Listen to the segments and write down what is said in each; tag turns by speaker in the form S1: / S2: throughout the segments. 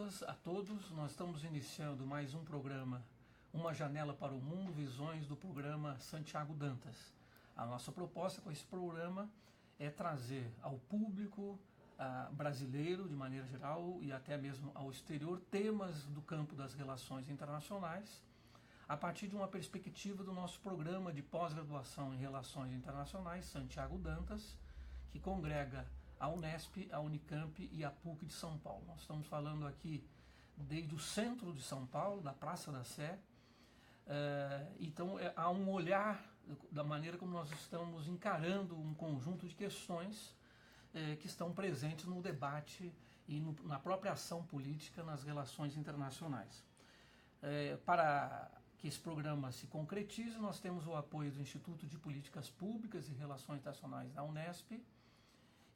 S1: todas, a todos. Nós estamos iniciando mais um programa, Uma Janela para o Mundo, visões do programa Santiago Dantas. A nossa proposta com esse programa é trazer ao público brasileiro, de maneira geral, e até mesmo ao exterior, temas do campo das relações internacionais, a partir de uma perspectiva do nosso programa de pós-graduação em Relações Internacionais, Santiago Dantas, que congrega a Unesp, a Unicamp e a PUC de São Paulo. Nós estamos falando aqui desde o centro de São Paulo, da Praça da Sé. Então há um olhar da maneira como nós estamos encarando um conjunto de questões que estão presentes no debate e na própria ação política nas relações internacionais. Para que esse programa se concretize, nós temos o apoio do Instituto de Políticas Públicas e Relações Internacionais da Unesp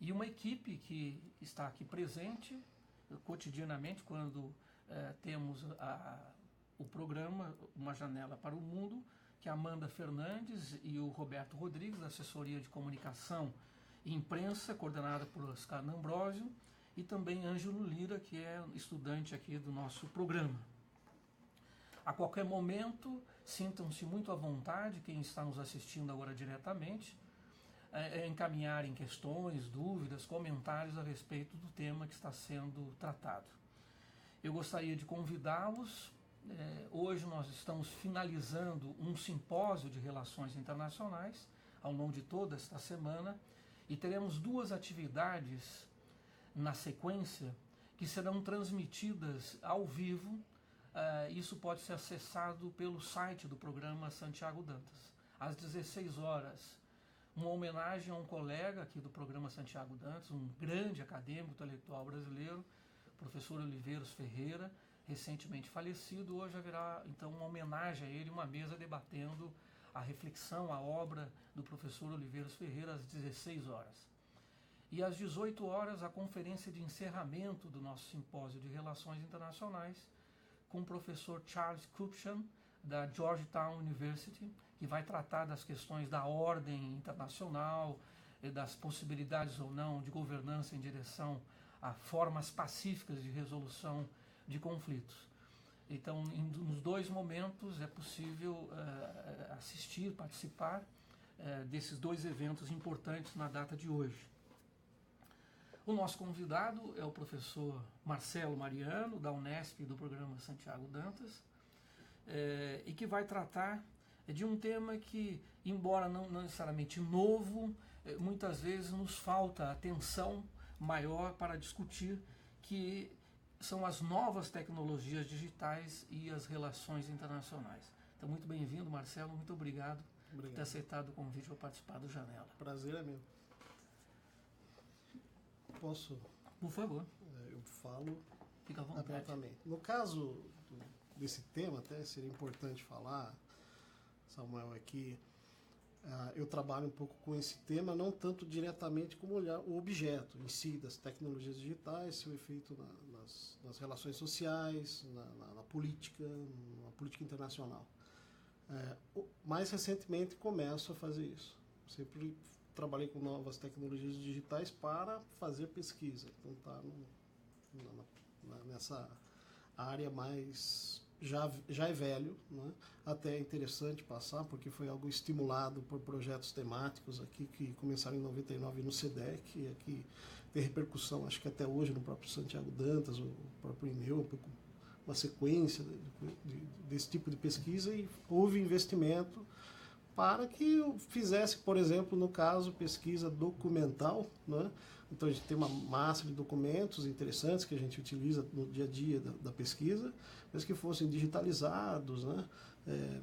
S1: e uma equipe que está aqui presente cotidianamente quando temos o programa Uma Janela para o Mundo, que é a Amanda Fernandes e o Roberto Rodrigues, da Assessoria de Comunicação e Imprensa, coordenada por Oscar D'Ambrosio, e também Ângelo Lira, que é estudante aqui do nosso programa. A qualquer momento, sintam-se muito à vontade, quem está nos assistindo agora diretamente, encaminharem questões, dúvidas, comentários a respeito do tema que está sendo tratado. Eu gostaria de convidá-los. Hoje nós estamos finalizando um simpósio de relações internacionais ao longo de toda esta semana e teremos duas atividades na sequência que serão transmitidas ao vivo. Isso pode ser acessado pelo site do programa Santiago Dantas. Às 16 horas, uma homenagem a um colega aqui do programa Santiago Dantas, um grande acadêmico intelectual brasileiro, professor Oliveiros Ferreira, recentemente falecido. Hoje haverá então uma homenagem a ele, uma mesa debatendo a reflexão, a obra do professor Oliveiros Ferreira, às 16 horas. E às 18 horas, a conferência de encerramento do nosso simpósio de relações internacionais, com o professor Charles Kupchan, da Georgetown University, que vai tratar das questões da ordem internacional, das possibilidades ou não de governança em direção a formas pacíficas de resolução de conflitos. Então, nos dois momentos é possível assistir, participar desses dois eventos importantes na data de hoje. O nosso convidado é o professor Marcelo Mariano, da Unesp, do programa Santiago Dantas, e que vai tratar de um tema que, embora não necessariamente novo, muitas vezes nos falta atenção maior para discutir, que são as novas tecnologias digitais e as relações internacionais. Então, muito bem-vindo, Marcelo, muito obrigado por ter aceitado o convite para participar do Janela.
S2: Prazer é meu. Posso?
S1: Por favor.
S2: Eu falo.
S1: Fica à vontade.
S2: Abertamente. No caso desse tema, até seria importante falar, Samuel, aqui, eu trabalho um pouco com esse tema, não tanto diretamente como olhar o objeto em si das tecnologias digitais, seu efeito nas relações sociais, na política internacional. Mais recentemente começo a fazer isso. Sempre trabalhei com novas tecnologias digitais para fazer pesquisa. Então está nessa área mais... Já é velho, né? Até é interessante passar, porque foi algo estimulado por projetos temáticos aqui que começaram em 99 no SEDEC, e aqui tem repercussão, acho que até hoje, no próprio Santiago Dantas, o próprio INEU, uma sequência desse tipo de pesquisa, e houve investimento para que eu fizesse, por exemplo, no caso, pesquisa documental, né? Então a gente tem uma massa de documentos interessantes que a gente utiliza no dia a dia da pesquisa, mas que fossem digitalizados, né?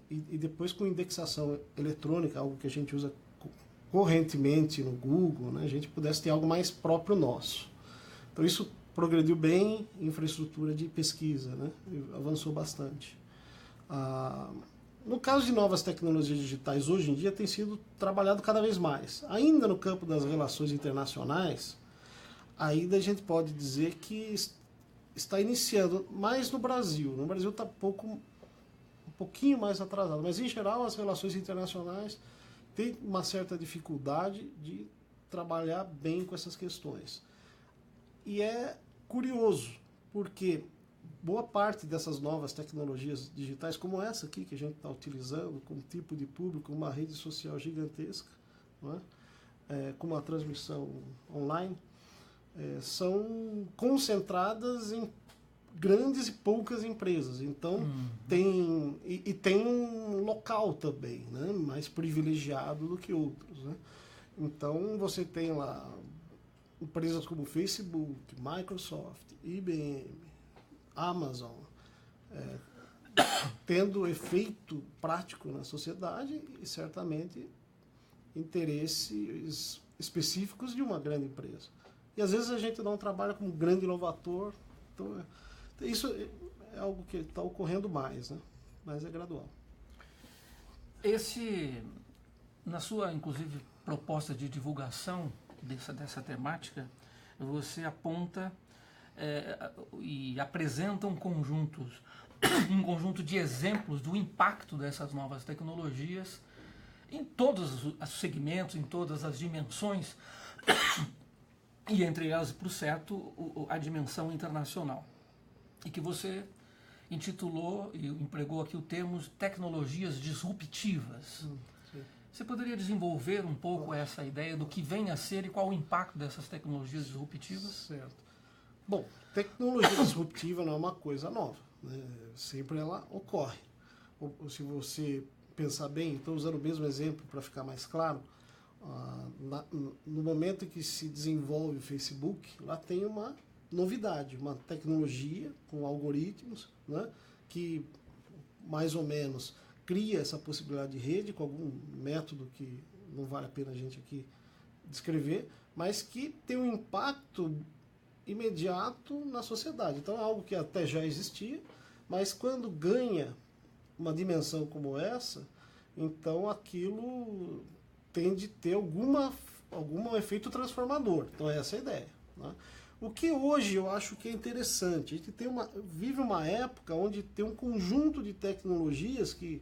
S2: E depois com indexação eletrônica, algo que a gente usa correntemente no Google, né? A gente pudesse ter algo mais próprio nosso. Então isso progrediu bem, infraestrutura de pesquisa, né? Avançou bastante. No caso de novas tecnologias digitais, hoje em dia tem sido trabalhado cada vez mais. Ainda no campo das relações internacionais, ainda a gente pode dizer que está iniciando, mais no Brasil. No Brasil está um pouquinho mais atrasado, mas em geral as relações internacionais têm uma certa dificuldade de trabalhar bem com essas questões. E é curioso, porque boa parte dessas novas tecnologias digitais, como essa aqui que a gente está utilizando, com um tipo de público, uma rede social gigantesca, não é? Com uma transmissão online, são concentradas em grandes e poucas empresas. Então, tem um local também, né? Mais privilegiado do que outros, né? Então, você tem lá empresas como Facebook, Microsoft, IBM, Amazon, tendo efeito prático na sociedade e certamente interesses específicos de uma grande empresa. E às vezes a gente não trabalha como grande inovator, então isso é algo que está ocorrendo mais, né? Mas é gradual.
S1: Na sua, inclusive, proposta de divulgação dessa temática, você aponta e apresenta um conjunto de exemplos do impacto dessas novas tecnologias em todos os segmentos, em todas as dimensões, e entre elas, por certo, a dimensão internacional. E que você intitulou e empregou aqui o termo tecnologias disruptivas. Você poderia desenvolver um pouco essa ideia do que vem a ser e qual o impacto dessas tecnologias disruptivas?
S2: Certo. Bom, tecnologia disruptiva não é uma coisa nova, né? Sempre ela ocorre. Se você pensar bem, estou usando o mesmo exemplo para ficar mais claro, no momento em que se desenvolve o Facebook, lá tem uma novidade, uma tecnologia com algoritmos, né, que mais ou menos cria essa possibilidade de rede com algum método que não vale a pena a gente aqui descrever, mas que tem um impacto imediato na sociedade. Então é algo que até já existia, mas quando ganha uma dimensão como essa, então aquilo tende a ter algum efeito transformador. Então essa é a ideia, né? O que hoje eu acho que é interessante, a gente vive uma época onde tem um conjunto de tecnologias que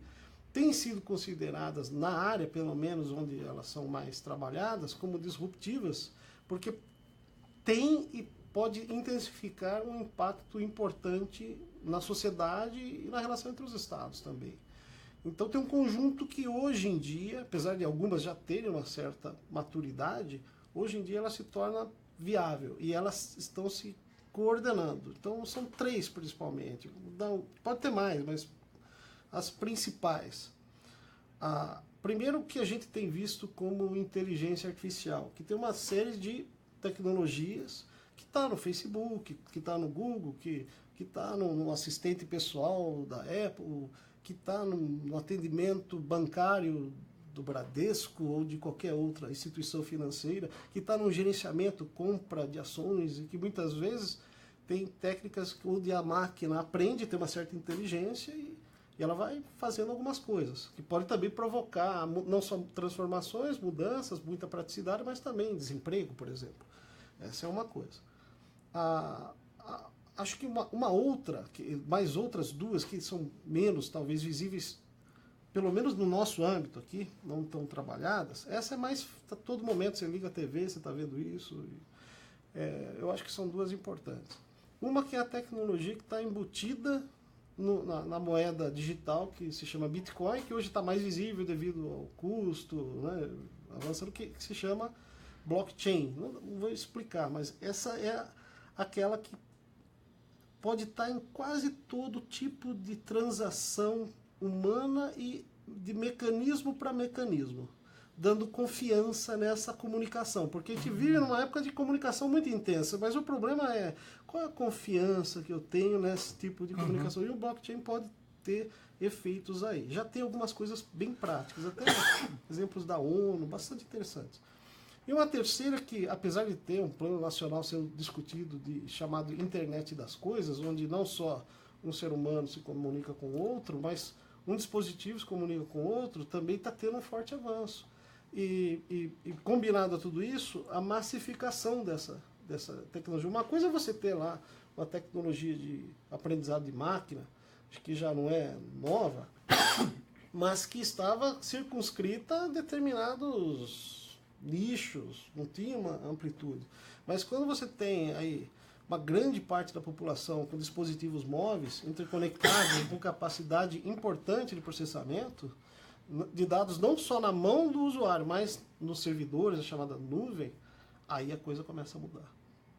S2: têm sido consideradas, na área pelo menos onde elas são mais trabalhadas, como disruptivas, porque tem e pode intensificar um impacto importante na sociedade e na relação entre os estados também. Então tem um conjunto que hoje em dia, apesar de algumas já terem uma certa maturidade, hoje em dia ela se torna viável e elas estão se coordenando. Então são 3 principalmente. Não, pode ter mais, mas as principais. Primeiro, que a gente tem visto como inteligência artificial, que tem uma série de tecnologias que está no Facebook, que está no Google, que está no assistente pessoal da Apple, que está no atendimento bancário do Bradesco ou de qualquer outra instituição financeira, que está no gerenciamento, compra de ações, e que muitas vezes tem técnicas onde a máquina aprende, tem uma certa inteligência e ela vai fazendo algumas coisas, que pode também provocar não só transformações, mudanças, muita praticidade, mas também desemprego, por exemplo. Essa é uma coisa. Acho que uma outra, mais outras 2 que são menos, talvez, visíveis, pelo menos no nosso âmbito aqui, não tão trabalhadas, essa é mais, a todo momento você liga a TV, você está vendo isso. Eu acho que são 2 importantes. Uma que é a tecnologia que está embutida na moeda digital, que se chama Bitcoin, que hoje está mais visível devido ao custo, né, avançando, que se chama blockchain. Não vou explicar, mas essa é aquela que pode estar em quase todo tipo de transação humana e de mecanismo para mecanismo, dando confiança nessa comunicação, porque a gente vive numa época de comunicação muito intensa, mas o problema é qual é a confiança que eu tenho nesse tipo de comunicação, e o blockchain pode ter efeitos aí. Já tem algumas coisas bem práticas, até exemplos da ONU, bastante interessantes. E uma terceira que, apesar de ter um plano nacional sendo discutido, chamado Internet das Coisas, onde não só um ser humano se comunica com o outro, mas um dispositivo se comunica com o outro, também está tendo um forte avanço. E combinado a tudo isso, a massificação dessa tecnologia. Uma coisa é você ter lá uma tecnologia de aprendizado de máquina, acho que já não é nova, mas que estava circunscrita a determinados nichos, não tinha uma amplitude. Mas quando você tem aí uma grande parte da população com dispositivos móveis interconectados com capacidade importante de processamento de dados não só na mão do usuário, mas nos servidores, a chamada nuvem, aí a coisa começa a mudar.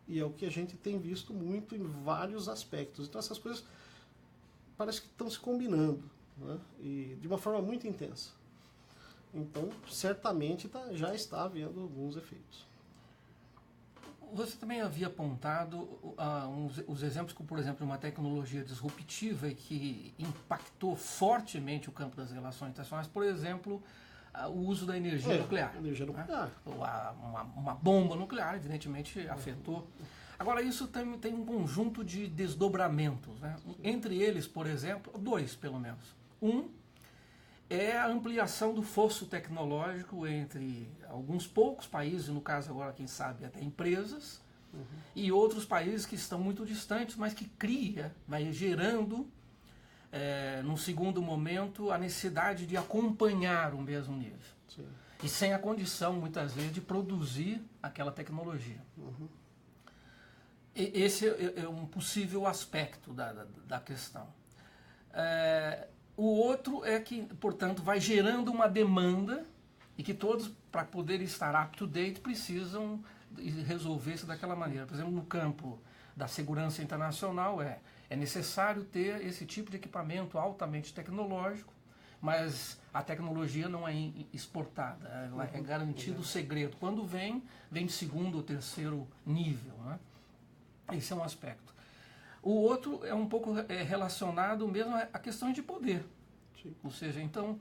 S2: E é o que a gente tem visto muito em vários aspectos. Então essas coisas parece que estão se combinando, né? E de uma forma muito intensa. Então, certamente já está havendo alguns efeitos.
S1: Você também havia apontado os exemplos como, por exemplo, uma tecnologia disruptiva e que impactou fortemente o campo das relações internacionais, por exemplo, o uso da energia nuclear.
S2: Energia nuclear.
S1: Né? Uma bomba nuclear, evidentemente, afetou. Agora, isso tem um conjunto de desdobramentos, né? Entre eles, por exemplo, 2 pelo menos. Um é a ampliação do fosso tecnológico entre alguns poucos países, no caso agora, quem sabe, até empresas, e outros países que estão muito distantes, mas que vai gerando, num segundo momento, a necessidade de acompanhar o mesmo nível.
S2: Sim.
S1: E sem a condição, muitas vezes, de produzir aquela tecnologia. Esse é um possível aspecto da questão. O outro é que, portanto, vai gerando uma demanda e que todos, para poder estar up-to-date, precisam resolver-se daquela maneira. Por exemplo, no campo da segurança internacional, é necessário ter esse tipo de equipamento altamente tecnológico, mas a tecnologia não é exportada, ela é garantido o segredo. Quando vem de segundo ou terceiro nível, né? Esse é um aspecto. O outro é um pouco relacionado mesmo à questão de poder.
S2: Sim.
S1: Ou seja, então,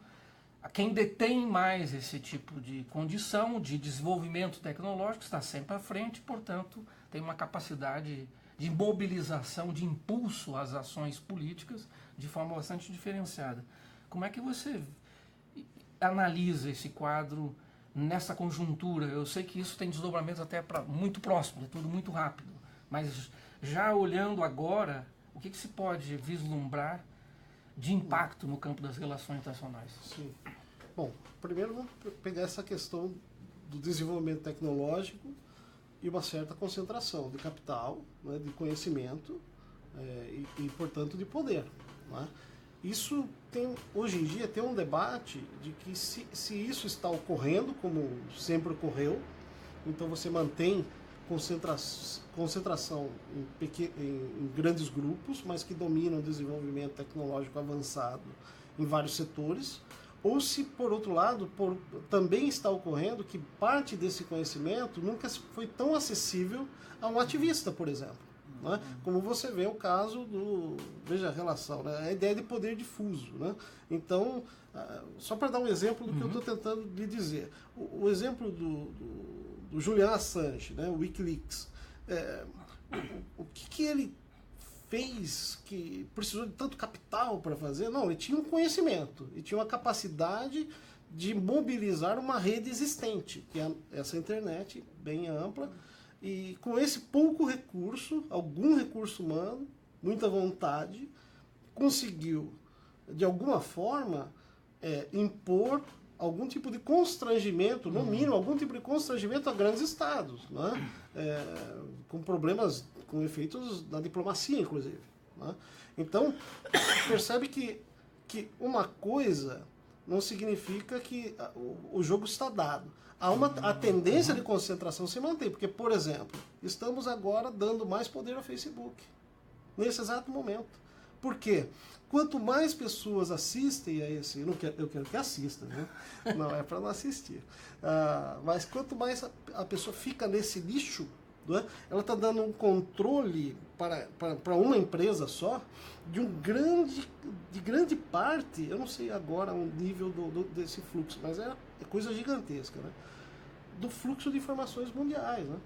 S1: quem detém mais esse tipo de condição de desenvolvimento tecnológico está sempre à frente, portanto, tem uma capacidade de mobilização, de impulso às ações políticas de forma bastante diferenciada. Como é que você analisa esse quadro nessa conjuntura? Eu sei que isso tem desdobramentos até muito próximos, é tudo muito rápido. Mas já olhando agora, o que se pode vislumbrar de impacto no campo das relações internacionais?
S2: Sim. Bom, primeiro vamos pegar essa questão do desenvolvimento tecnológico e uma certa concentração de capital, né, de conhecimento e, portanto, de poder. Né? Isso hoje em dia tem um debate de que se isso está ocorrendo, como sempre ocorreu, então você mantém concentração em grandes grupos, mas que dominam o desenvolvimento tecnológico avançado em vários setores, ou se, por outro lado, também está ocorrendo que parte desse conhecimento nunca foi tão acessível a um ativista, por exemplo. Né? Como você vê o caso veja a relação, né? A ideia de poder difuso. Né? Então, só para dar um exemplo do que eu estou tentando lhe dizer, o exemplo do Julian Assange, né, o Wikileaks, o que ele fez que precisou de tanto capital para fazer? Não, ele tinha um conhecimento, ele tinha uma capacidade de mobilizar uma rede existente, que é essa internet bem ampla, e com esse pouco recurso, algum recurso humano, muita vontade, conseguiu, de alguma forma, impor algum tipo de constrangimento, no mínimo, algum tipo de constrangimento a grandes estados, né? Com problemas, com efeitos na diplomacia, inclusive. Né? Então, percebe que uma coisa não significa que o jogo está dado. A tendência de concentração se mantém, porque, por exemplo, estamos agora dando mais poder ao Facebook, nesse exato momento. Por quê? Quanto mais pessoas assistem a esse... Eu quero que assistam, né? Não é para não assistir. Mas quanto mais a pessoa fica nesse nicho, né? Ela está dando um controle para uma empresa só de grande parte, eu não sei agora o nível desse fluxo, mas é coisa gigantesca, né? Do fluxo de informações mundiais. Né?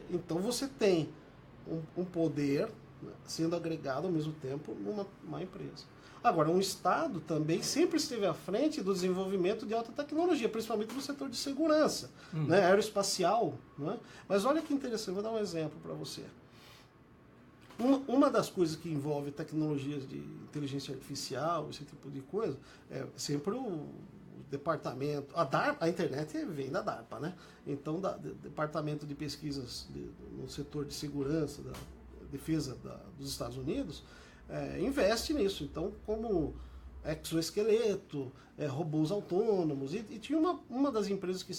S2: Então você tem um poder sendo agregado ao mesmo tempo numa empresa. Agora, um Estado também sempre esteve à frente do desenvolvimento de alta tecnologia, principalmente no setor de segurança, né, aeroespacial. Né? Mas olha que interessante, vou dar um exemplo para você. Uma das coisas que envolve tecnologias de inteligência artificial, esse tipo de coisa, é sempre o departamento... A internet vem da DARPA, né? Então, Departamento de Pesquisas no setor de segurança, da defesa dos Estados Unidos, investe nisso. Então, como exoesqueleto, robôs autônomos, e tinha uma das empresas que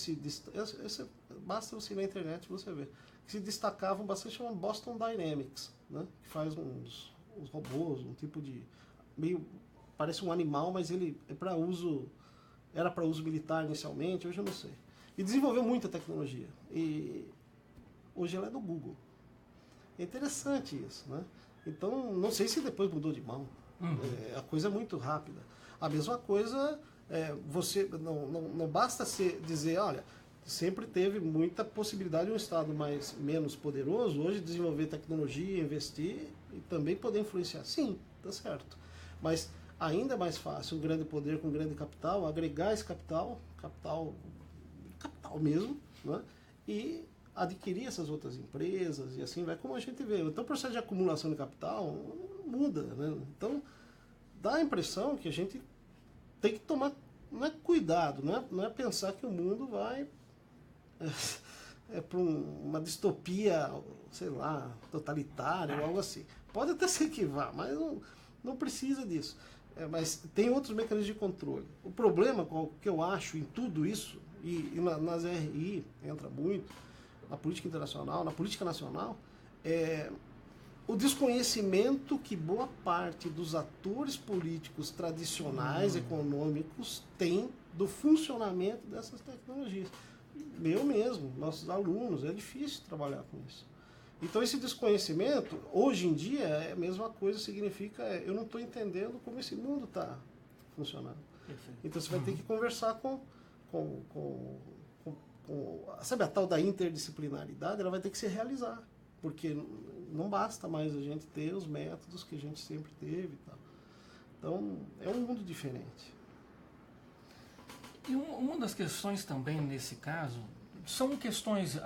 S2: basta você ir na internet e você ver, que se destacavam bastante, chamada Boston Dynamics, né? Que faz uns robôs, um tipo de... meio... parece um animal, mas ele era para uso militar inicialmente, hoje eu não sei. E desenvolveu muita tecnologia. E hoje ela é do Google. É interessante isso, né? Então, não sei se depois mudou de mão. A coisa é muito rápida. A mesma coisa, você não basta dizer, olha, sempre teve muita possibilidade de um Estado menos poderoso hoje desenvolver tecnologia, investir e também poder influenciar. Sim, tá certo. Mas ainda é mais fácil um grande poder com um grande capital, agregar esse capital mesmo, né? E adquirir essas outras empresas e assim vai, como a gente vê. Então o processo de acumulação de capital muda, né? Então dá a impressão que a gente tem que tomar, não é cuidado, não é pensar que o mundo vai para uma distopia, sei lá, totalitária ou algo assim. Pode até ser que vá, mas não precisa disso. Mas tem outros mecanismos de controle. O problema que eu acho em tudo isso, e nas RI entra muito, na política internacional, na política nacional, é o desconhecimento que boa parte dos atores políticos tradicionais, econômicos, tem do funcionamento dessas tecnologias. Eu mesmo, nossos alunos, é difícil trabalhar com isso. Então esse desconhecimento, hoje em dia, é a mesma coisa, significa eu não estou entendendo como esse mundo está funcionando. Perfeito. Então você vai ter que conversar com sabe, a tal da interdisciplinaridade, ela vai ter que se realizar, porque não basta mais a gente ter os métodos que a gente sempre teve e tal. Então é um mundo diferente.
S1: E uma das questões também nesse caso são questões,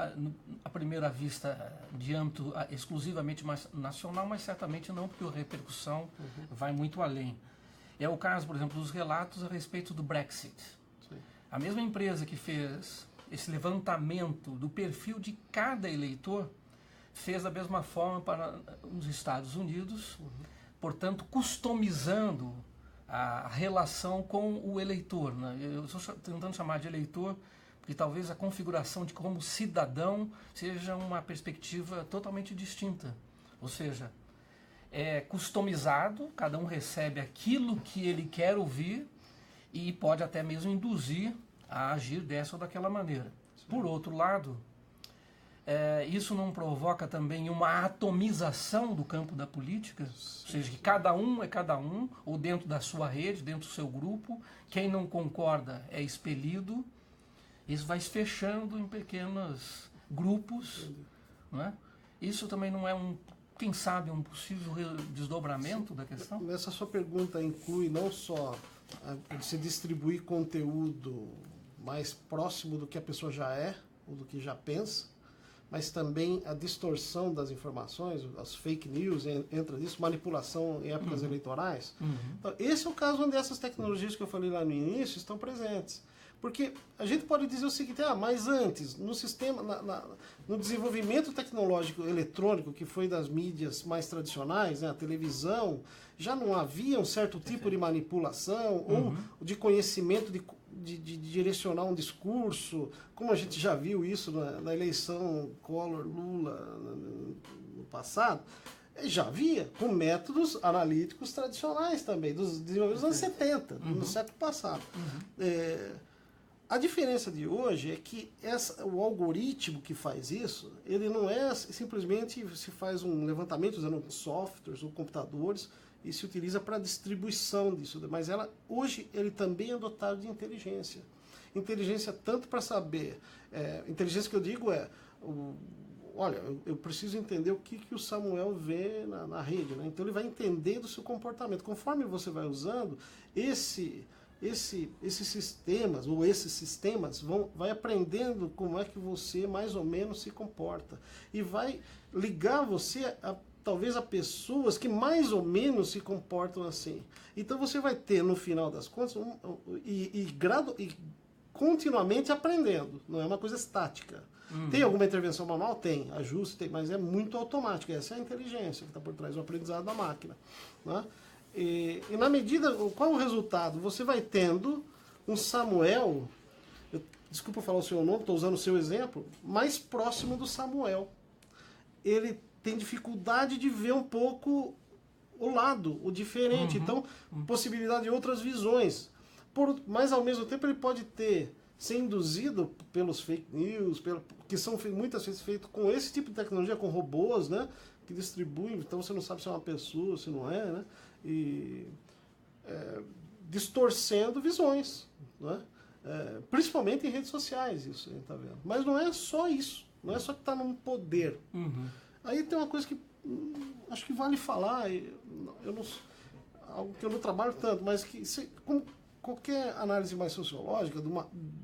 S1: à primeira vista, de âmbito exclusivamente nacional, mas certamente não, porque a repercussão vai muito além. É o caso, por exemplo, dos relatos a respeito do Brexit. Sim. A mesma empresa que fez esse levantamento do perfil de cada eleitor fez da mesma forma para os Estados Unidos, portanto, customizando a relação com o eleitor, né? Eu estou tentando chamar de eleitor, porque talvez a configuração de como cidadão seja uma perspectiva totalmente distinta. Ou seja, é customizado, cada um recebe aquilo que ele quer ouvir e pode até mesmo induzir a agir dessa ou daquela maneira. Sim. Por outro lado, isso não provoca também uma atomização do campo da política? Sim. Ou seja, que cada um é cada um, ou dentro da sua rede, dentro do seu grupo, quem não concorda é expelido. Isso vai se fechando em pequenos grupos, não é? Isso também não é quem sabe, um possível desdobramento da questão?
S2: Essa sua pergunta inclui não só se distribuir conteúdo mais próximo do que a pessoa já é, ou do que já pensa, mas também a distorção das informações, as fake news, entra nisso, manipulação em épocas eleitorais. Então, esse é o caso onde essas tecnologias que eu falei lá no início estão presentes. Porque a gente pode dizer o seguinte, mas antes, no sistema, no desenvolvimento tecnológico eletrônico, que foi das mídias mais tradicionais, né, a televisão, já não havia um certo tipo de manipulação ou de conhecimento de direcionar um discurso, como a gente já viu isso na eleição Collor-Lula no passado. Já havia, com métodos analíticos tradicionais também, dos desenvolvimentos dos anos 70, no século passado. A diferença de hoje é que o algoritmo que faz isso, ele não é simplesmente se faz um levantamento usando softwares ou computadores e se utiliza para a distribuição disso, mas hoje ele também é dotado de inteligência. Inteligência tanto para saber, inteligência que eu digo olha, eu preciso entender o que o Samuel vê na rede, né? Então ele vai entender do seu comportamento. Conforme você vai usando, esses sistemas, ou esses sistemas, vai aprendendo como é que você mais ou menos se comporta. E vai ligar você talvez a pessoas que mais ou menos se comportam assim. Então você vai ter, no final das contas, e continuamente aprendendo, não é uma coisa estática. Tem alguma intervenção manual? Tem. Ajuste, tem, mas é muito automático. Essa é a inteligência que está por trás do aprendizado da máquina. Né? E na medida... Qual é o resultado? Você vai tendo um Samuel, desculpa falar o seu nome, estou usando o seu exemplo, mais próximo do Samuel. Ele tem dificuldade de ver um pouco o lado, o diferente. Então, possibilidade de outras visões. Mas, ao mesmo tempo, ele pode ser induzido pelos fake news, que são muitas vezes feitos com esse tipo de tecnologia, com robôs, né, que distribuem, então você não sabe se é uma pessoa, se não é, né, e distorcendo visões, né, principalmente em redes sociais, isso a gente está vendo. Mas não é só isso, não é só que está num poder. Aí tem uma coisa que acho que vale falar, algo que eu não trabalho tanto, mas que como qualquer análise mais sociológica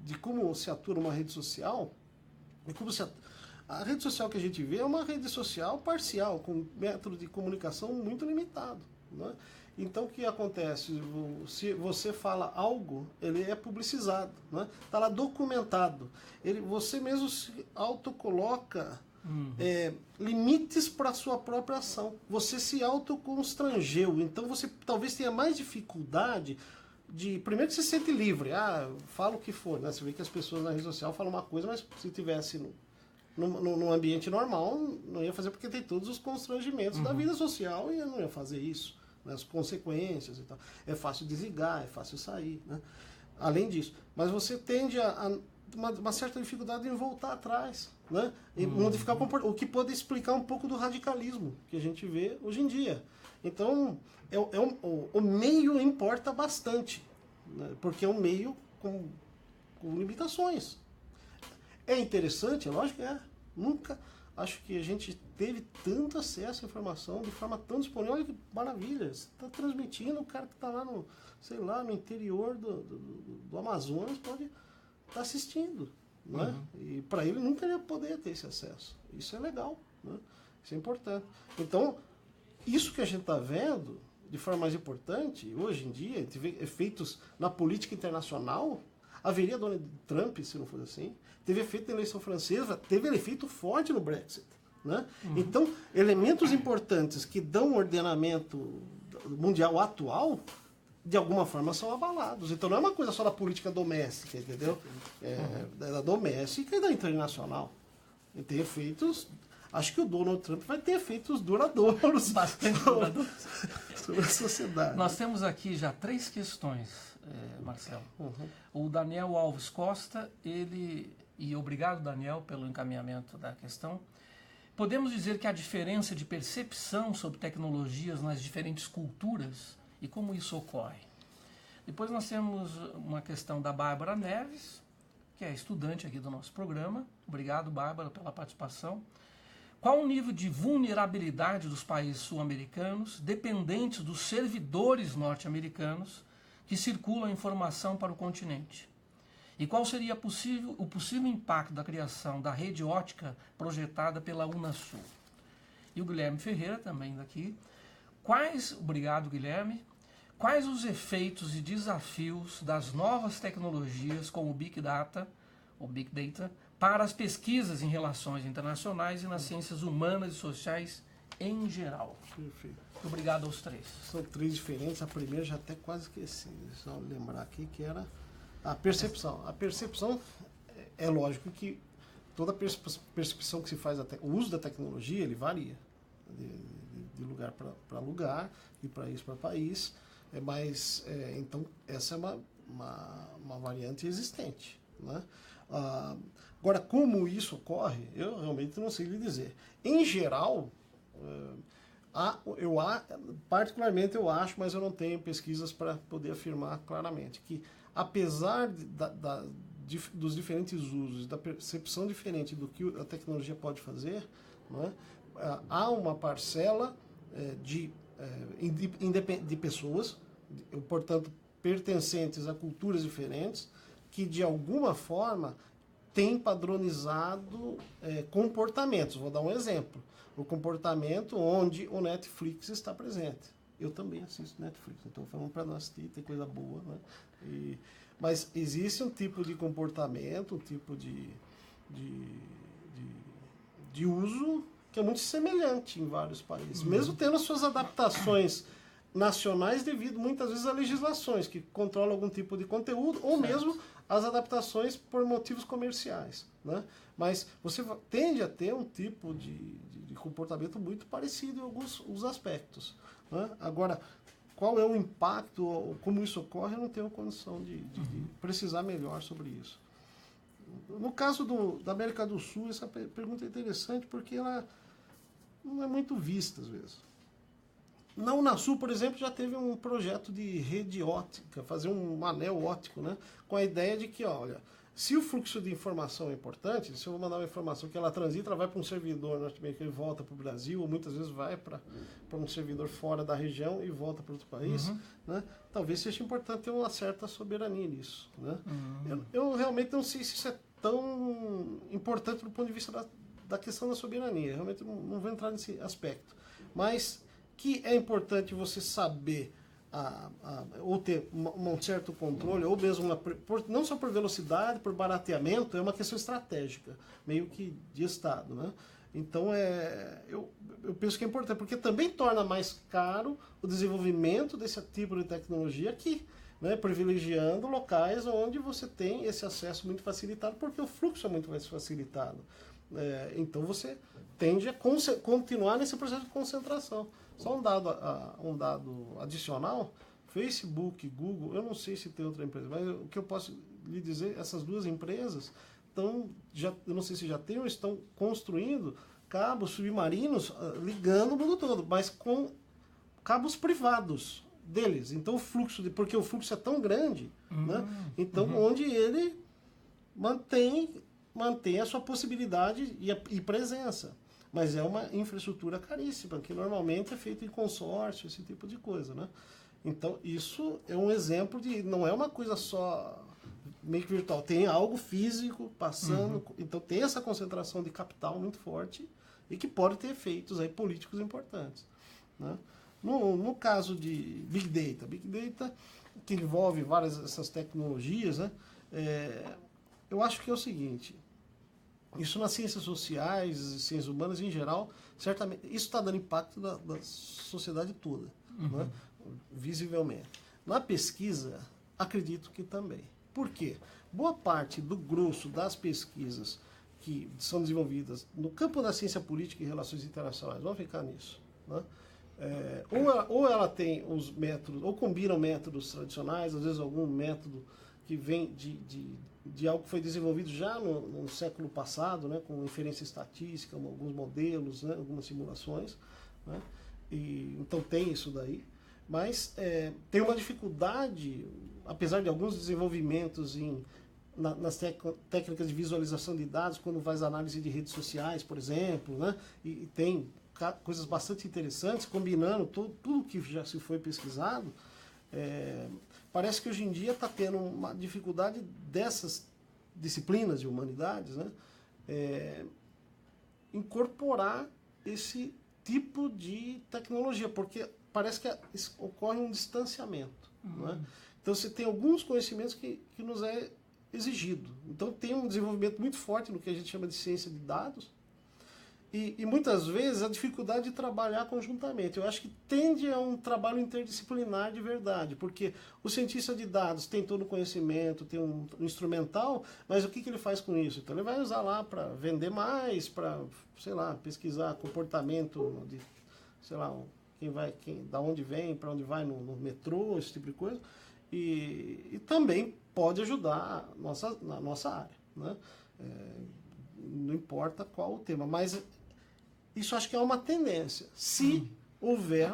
S2: de como se atua numa rede social, a rede social que a gente vê é uma rede social parcial, com método de comunicação muito limitado. Né? Então, o que acontece? Se você fala algo, ele é publicizado, né? Está lá documentado. Você mesmo se autocoloca limites para a sua própria ação. Você se autoconstrangeu. Então, você talvez tenha mais dificuldade primeiro que você se sente livre, fala o que for, né? Você vê que as pessoas na rede social falam uma coisa, mas se tivesse num ambiente normal, não ia fazer porque tem todos os constrangimentos da vida social e eu não ia fazer isso, né? As consequências e tal. É fácil desligar, é fácil sair, né? Além disso, mas você tende a uma certa dificuldade em voltar atrás, né? E modificar o que pode explicar um pouco do radicalismo que a gente vê hoje em dia. Então, o meio importa bastante, né? Porque é um meio com limitações. É interessante, é lógico que é. Nunca acho que a gente teve tanto acesso à informação de forma tão disponível. Olha que maravilha, você está transmitindo, o cara que está lá no interior do Amazonas pode estar assistindo. Né? E para ele nunca ia poder ter esse acesso. Isso é legal, né? Isso é importante. Então, isso que a gente está vendo, de forma mais importante, hoje em dia, a gente vê efeitos na política internacional. Haveria Donald Trump, se não fosse assim. Teve efeito na eleição francesa, teve efeito forte no Brexit. Né? Então, elementos importantes que dão um ordenamento mundial atual, de alguma forma são abalados. Então, não é uma coisa só da política doméstica, entendeu? Da doméstica e da internacional. E tem efeitos... Acho que o Donald Trump vai ter efeitos duradouros.
S1: Bastante duradouros.
S2: Sobre a sociedade.
S1: Nós temos aqui já 3 questões, Marcelo. O Daniel Alves Costa, e obrigado, Daniel, pelo encaminhamento da questão. Podemos dizer que a diferença de percepção sobre tecnologias nas diferentes culturas e como isso ocorre. Depois nós temos uma questão da Bárbara Neves, que é estudante aqui do nosso programa. Obrigado, Bárbara, pela participação. Qual o nível de vulnerabilidade dos países sul-americanos, dependentes dos servidores norte-americanos que circulam a informação para o continente? E qual seria o possível impacto da criação da rede ótica projetada pela Unasul? E o Guilherme Ferreira, também daqui. Obrigado, Guilherme. Quais os efeitos e desafios das novas tecnologias como o Big Data, para as pesquisas em relações internacionais e nas ciências humanas e sociais em geral?
S2: Perfeito.
S1: Obrigado aos 3.
S2: São 3 diferentes. A primeira já até quase esqueci. Só lembrar aqui que era a percepção. A percepção, é lógico que toda percepção que se faz, o uso da tecnologia, ele varia de lugar para lugar, de país para país. Então, essa é uma variante existente. Né? Agora, como isso ocorre, eu realmente não sei lhe dizer. Em geral, particularmente eu acho, mas eu não tenho pesquisas para poder afirmar claramente, que apesar dos diferentes usos, da percepção diferente do que a tecnologia pode fazer, né, há uma parcela de pessoas, portanto, pertencentes a culturas diferentes, que de alguma forma tem padronizado comportamentos. Vou dar um exemplo. O comportamento onde o Netflix está presente. Eu também assisto Netflix, então falando para não assistir, tem coisa boa, né? Mas existe um tipo de comportamento, um tipo de uso que é muito semelhante em vários países, mesmo tendo as suas adaptações nacionais devido muitas vezes a legislações que controlam algum tipo de conteúdo ou mesmo as adaptações por motivos comerciais, né? Mas você tende a ter um tipo de comportamento muito parecido em alguns os aspectos, né? Agora, qual é o impacto, ou como isso ocorre, eu não tenho condição de precisar melhor sobre isso. No caso da América do Sul, essa pergunta é interessante porque ela não é muito vista às vezes. Na Unasul, por exemplo, já teve um projeto de rede óptica, fazer um anel óptico, né? Com a ideia de que, olha, se o fluxo de informação é importante, se eu vou mandar uma informação que ela transita, ela vai para um servidor norte-americano e volta para o Brasil, ou muitas vezes vai para um servidor fora da região e volta para outro país, né? Talvez seja importante ter uma certa soberania nisso, né? Eu realmente não sei se isso é tão importante do ponto de vista da questão da soberania. Realmente não vou entrar nesse aspecto. Mas que é importante você saber ou ter um certo controle, ou mesmo não só por velocidade, por barateamento, é uma questão estratégica, meio que de Estado, né? Então, eu penso que é importante, porque também torna mais caro o desenvolvimento desse tipo de tecnologia aqui, né? Privilegiando locais onde você tem esse acesso muito facilitado, porque o fluxo é muito mais facilitado. Então, você tende a continuar nesse processo de concentração. Só um dado adicional, Facebook, Google, eu não sei se tem outra empresa, mas o que eu posso lhe dizer, essas duas empresas eu não sei se já tem ou estão construindo cabos submarinos ligando o mundo todo, mas com cabos privados deles. Então porque o fluxo é tão grande, né? Então onde ele mantém a sua possibilidade e presença. Mas é uma infraestrutura caríssima, que normalmente é feita em consórcio, esse tipo de coisa, né? Então, isso é um exemplo de... Não é uma coisa só meio que virtual. Tem algo físico passando. Então, tem essa concentração de capital muito forte e que pode ter efeitos aí políticos importantes, né? No caso de Big Data, que envolve várias dessas tecnologias, né? Eu acho que é o seguinte... Isso nas ciências sociais, ciências humanas em geral, certamente, isso está dando impacto da sociedade toda, né? Visivelmente. Na pesquisa, acredito que também. Por quê? Boa parte do grosso das pesquisas que são desenvolvidas no campo da ciência política e relações internacionais, vamos ficar nisso, né? Ou ela tem os métodos, ou combinam métodos tradicionais, às vezes algum método que vem de algo que foi desenvolvido já no século passado, né, com inferência estatística, alguns modelos, né, algumas simulações, né, então tem isso daí, mas tem uma dificuldade, apesar de alguns desenvolvimentos nas técnicas de visualização de dados, quando faz análise de redes sociais, por exemplo, né, e tem coisas bastante interessantes, combinando tudo que já se foi pesquisado. Parece que hoje em dia está tendo uma dificuldade dessas disciplinas de humanidades, né, incorporar esse tipo de tecnologia, porque parece que ocorre um distanciamento, né? Então você tem alguns conhecimentos que nos é exigido. Então tem um desenvolvimento muito forte no que a gente chama de ciência de dados, e muitas vezes a dificuldade de trabalhar conjuntamente. Eu acho que tende a um trabalho interdisciplinar de verdade, porque o cientista de dados tem todo o conhecimento, tem um instrumental, mas o que ele faz com isso? Então ele vai usar lá para vender mais, para, sei lá, pesquisar comportamento de, sei lá, da onde vem, para onde vai no metrô, esse tipo de coisa, e também pode ajudar na nossa área, né? Não importa qual o tema, mas isso acho que é uma tendência. Se houver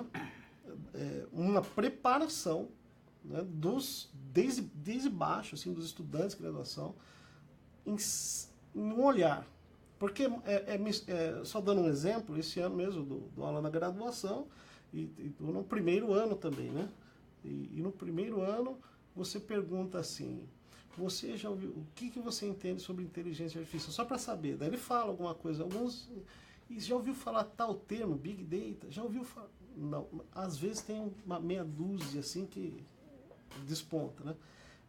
S2: uma preparação, né, desde baixo, assim, dos estudantes de graduação, em um olhar. Porque, só dando um exemplo, esse ano mesmo, do aula na graduação, e no primeiro ano também, né? E no primeiro ano, você pergunta assim, você já ouviu, o que você entende sobre inteligência artificial? Só para saber. Daí ele fala alguma coisa, alguns... E já ouviu falar tal termo, Big Data? Já ouviu falar? Não, às vezes tem uma meia dúzia assim que desponta, né?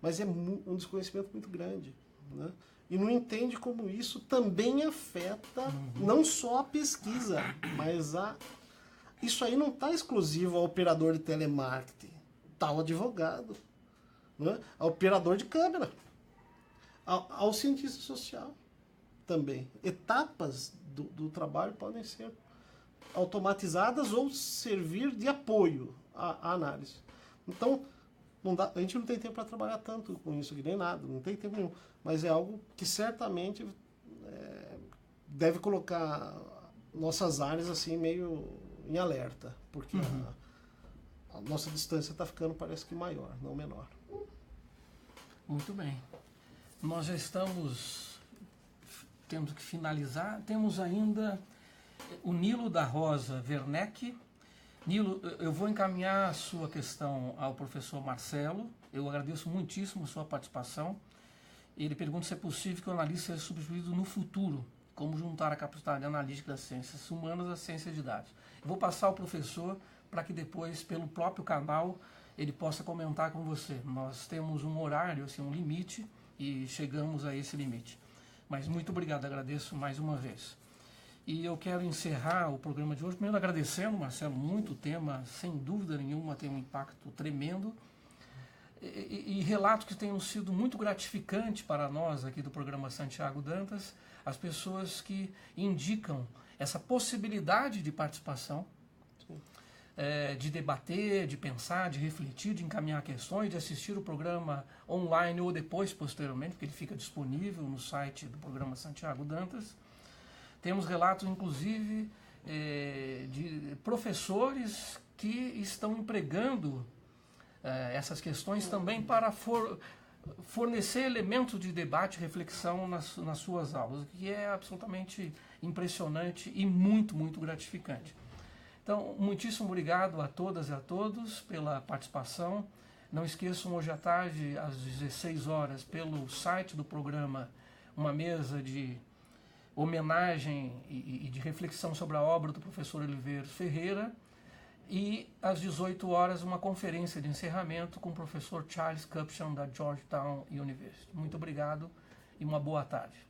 S2: Mas é um desconhecimento muito grande, né? E não entende como isso também afeta não só a pesquisa, mas isso aí não está exclusivo ao operador de telemarketing, está ao advogado, né? Ao operador de câmera, ao cientista social também. Etapas do trabalho podem ser automatizadas ou servir de apoio à análise. Então, a gente não tem tempo para trabalhar tanto com isso aqui, nem nada, não tem tempo nenhum. Mas é algo que certamente deve colocar nossas áreas assim meio em alerta, porque a nossa distância está ficando, parece que maior, não menor.
S1: Muito bem. Nós já estamos tendo que finalizar. Temos ainda o Nilo da Rosa Werneck. Nilo, eu vou encaminhar a sua questão ao professor Marcelo. Eu agradeço muitíssimo a sua participação. Ele pergunta se é possível que o analista seja substituído no futuro, como juntar a capacidade analítica das ciências humanas às ciências de dados. Eu vou passar ao professor para que depois, pelo próprio canal, ele possa comentar com você. Nós temos um horário, assim, um limite, e chegamos a esse limite. Mas muito obrigado, agradeço mais uma vez. E eu quero encerrar o programa de hoje, primeiro agradecendo, Marcelo, muito. O tema, sem dúvida nenhuma, tem um impacto tremendo. E relatos que tenham sido muito gratificantes para nós aqui do programa Santiago Dantas, as pessoas que indicam essa possibilidade de participação, de debater, de pensar, de refletir, de encaminhar questões, de assistir o programa online ou depois, posteriormente, porque ele fica disponível no site do programa Santiago Dantas. Temos relatos, inclusive, de professores que estão empregando essas questões também para fornecer elementos de debate e reflexão nas suas aulas, o que é absolutamente impressionante e muito, muito gratificante. Então, muitíssimo obrigado a todas e a todos pela participação. Não esqueçam, hoje à tarde, às 16 horas, pelo site do programa, uma mesa de homenagem e de reflexão sobre a obra do professor Oliveiros Ferreira, e às 18 horas uma conferência de encerramento com o professor Charles Kupchan da Georgetown University. Muito obrigado e uma boa tarde.